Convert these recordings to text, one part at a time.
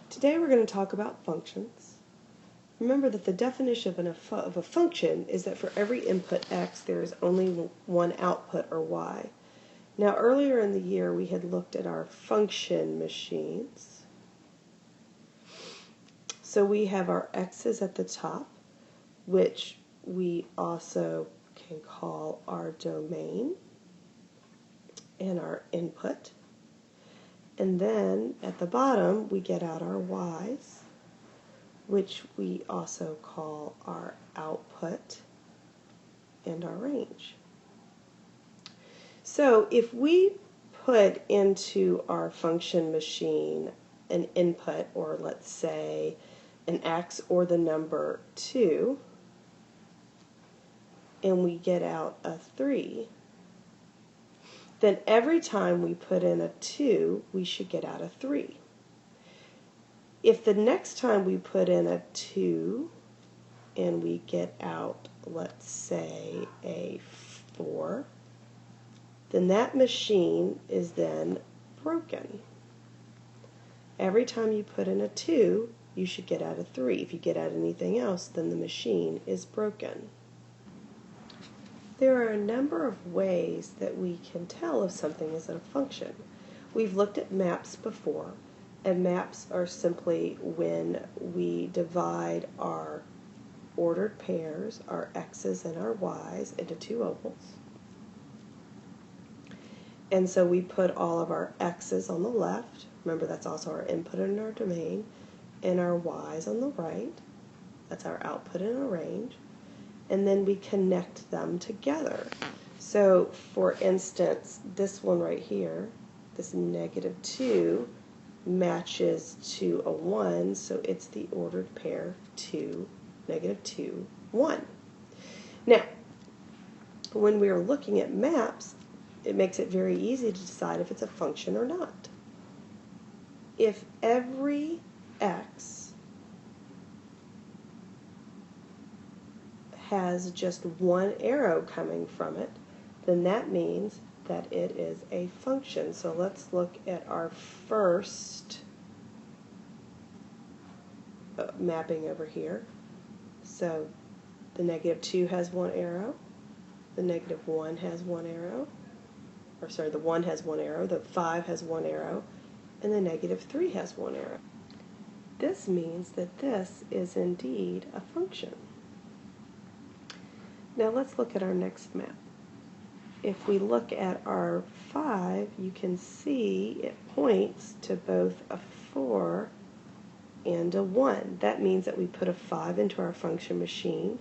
Today we're going to talk about functions. Remember that the definition of a function is that for every input x there is only one output, or y. Now earlier in the year we had looked at our function machines. So we have our x's at the top, which we also can call our domain and our input. And then at the bottom we get out our y's, which we also call our output and our range. So if we put into our function machine an input, or let's say an x or the number 2, and we get out a 3, then every time we put in a 2, we should get out a 3. If the next time we put in a 2 and we get out, let's say, a 4, then that machine is then broken. Every time you put in a 2, you should get out a 3. If you get out anything else, then the machine is broken. There are a number of ways that we can tell if something is a function. We've looked at maps before, and maps are simply when we divide our ordered pairs, our x's and our y's, into two ovals. And so we put all of our x's on the left, remember that's also our input and our domain, and our y's on the right, that's our output and our range, and then we connect them together. So for instance, this one right here, this -2, matches to a 1, so it's the ordered pair 2, -2, 1. Now, when we are looking at maps, it makes it very easy to decide if it's a function or not. If every x has just one arrow coming from it, then that means that it is a function. So let's look at our first mapping over here. So the -2 has one arrow, the -1 has one arrow, or sorry, the 1 has one arrow, the 5 has one arrow, and the -3 has one arrow. This means that this is indeed a function. Now let's look at our next map. If we look at our 5, you can see it points to both a 4 and a 1. That means that we put a 5 into our function machine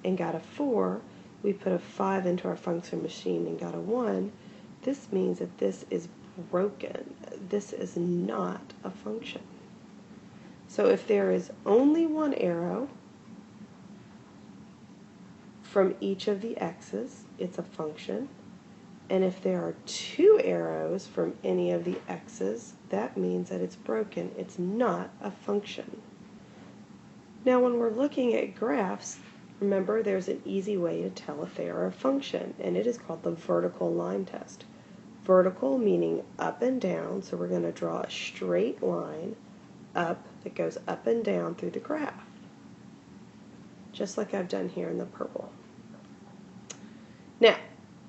and got a 4. We put a 5 into our function machine and got a 1. This means that this is broken. This is not a function. So if there is only one arrow from each of the x's, it's a function. And if there are 2 arrows from any of the x's, that means that it's broken. It's not a function. Now when we're looking at graphs, remember there's an easy way to tell if they are a function, and it is called the vertical line test. Vertical meaning up and down, so we're going to draw a straight line up that goes up and down through the graph, just like I've done here in the purple. Now,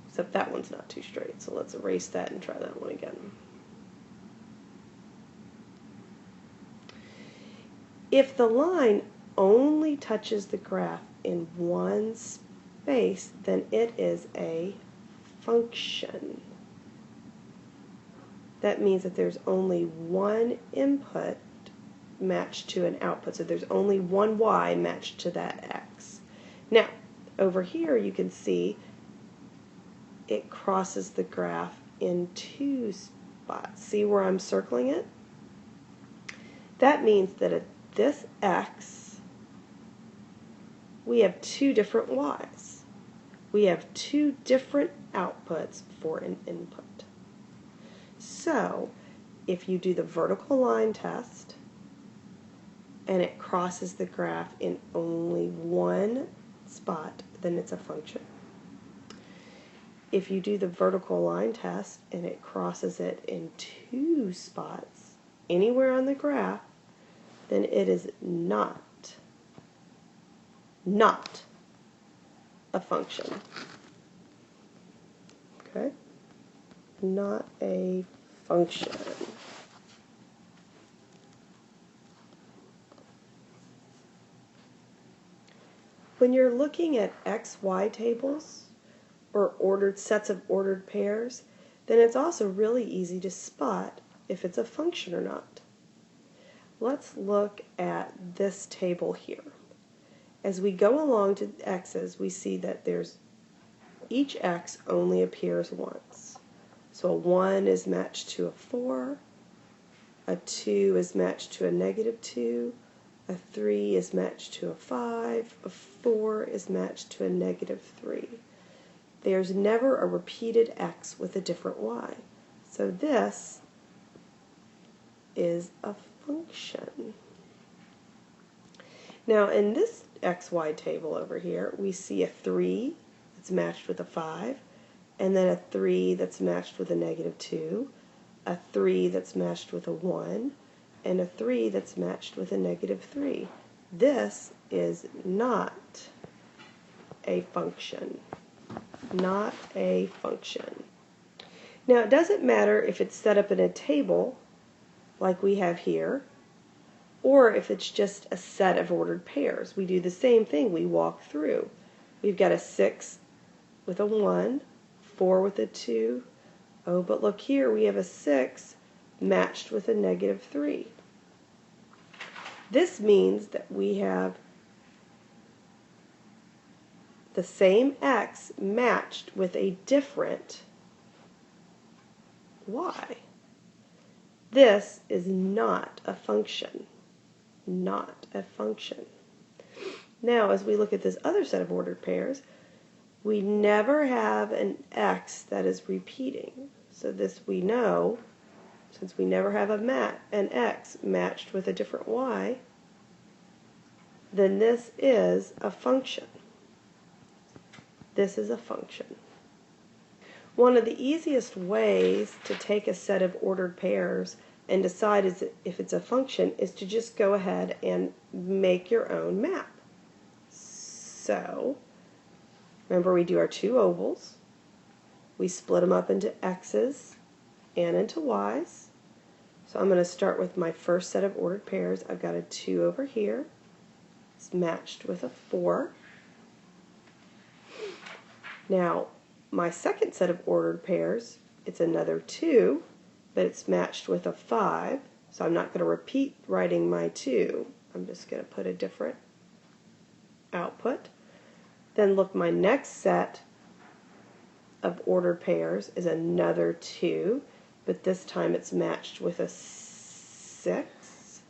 except that one's not too straight, so let's erase that and try that one again. If the line only touches the graph in one space, then it is a function. That means that there's only one input matched to an output, so there's only one y matched to that x. Now, over here you can see it crosses the graph in 2 spots. See where I'm circling it? That means that at this x, we have 2 different y's. We have 2 different outputs for an input. So, if you do the vertical line test, and it crosses the graph in only one spot, then it's a function. If you do the vertical line test and it crosses it in 2 spots, anywhere on the graph, then it is not a function. Okay? Not a function. When you're looking at X-Y tables or ordered sets of ordered pairs, then it's also really easy to spot if it's a function or not. Let's look at this table here. As we go along to x's, we see that each x only appears once. So a 1 is matched to a 4, a 2 is matched to a -2, a 3 is matched to a 5, a 4 is matched to a -3. There's never a repeated x with a different y. So this is a function. Now in this XY table over here, we see a 3 that's matched with a 5, and then a 3 that's matched with a -2, a 3 that's matched with a 1, and a 3 that's matched with a -3. This is not a function. Not a function. Now it doesn't matter if it's set up in a table like we have here, or if it's just a set of ordered pairs. We do the same thing. We walk through. We've got a 6 with a 1, 4 with a 2. Oh, but look here, we have a 6 matched with a -3. This means that we have the same x matched with a different y. This is not a function. Not a function. Now, as we look at this other set of ordered pairs, we never have an x that is repeating. So this we know, since we never have an x matched with a different y, then this is a function. This is a function. One of the easiest ways to take a set of ordered pairs and decide if it's a function is to just go ahead and make your own map. So, remember we do our two ovals. We split them up into x's and into y's. So I'm going to start with my first set of ordered pairs. I've got a 2 over here. It's matched with a 4. Now, my second set of ordered pairs, it's another 2, but it's matched with a 5. So I'm not going to repeat writing my 2. I'm just going to put a different output. Then look, my next set of ordered pairs is another 2, but this time it's matched with a 6.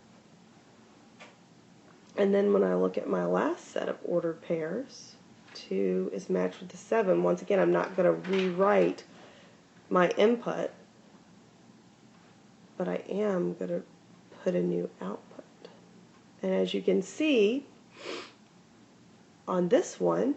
And then when I look at my last set of ordered pairs, 2 is matched with a 7. Once again, I'm not going to rewrite my input, but I am going to put a new output. And as you can see, on this one,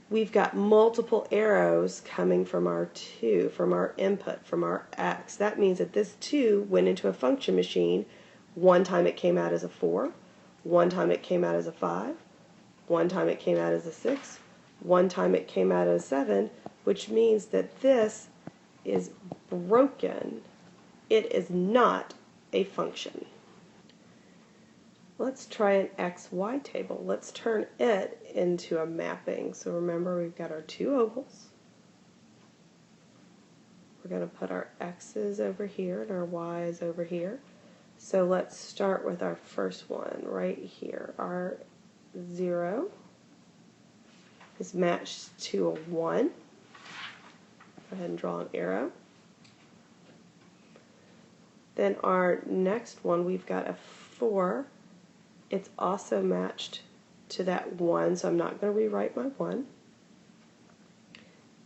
we've got multiple arrows coming from our 2, from our input, from our x. That means that this 2 went into a function machine. One time it came out as a 4, one time it came out as a 5, one time it came out as a 6, one time it came out as a 7, which means that this is broken. It is not a function. Let's try an XY table. Let's turn it into a mapping. So remember, we've got our two ovals. We're going to put our X's over here and our Y's over here. So let's start with our first one right here. Our 0 is matched to a 1. Go ahead and draw an arrow. Then our next one, we've got a 4. It's also matched to that 1, so I'm not going to rewrite my 1.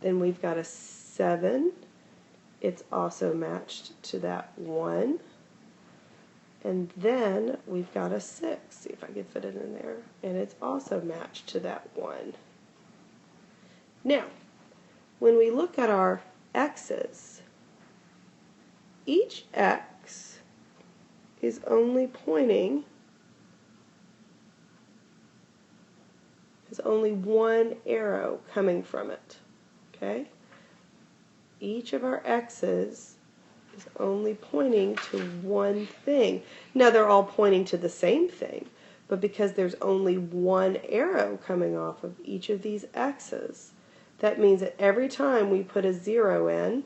Then we've got a 7. It's also matched to that 1. And then we've got a 6. See if I can fit it in there. And it's also matched to that 1. Now, when we look at our x's, each x is only pointing with only one arrow coming from it. Okay? Each of our x's is only pointing to one thing. Now they're all pointing to the same thing, but because there's only one arrow coming off of each of these x's, that means that every time we put a 0 in,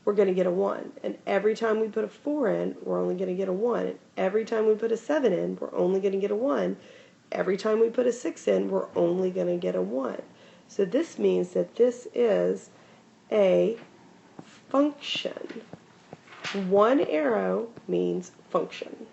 we're going to get a 1. And every time we put a 4 in, we're only going to get a 1. And every time we put a 7 in, we're only going to get a 1. Every time we put a 6 in, we're only going to get a 1. So this means that this is a function. One arrow means function.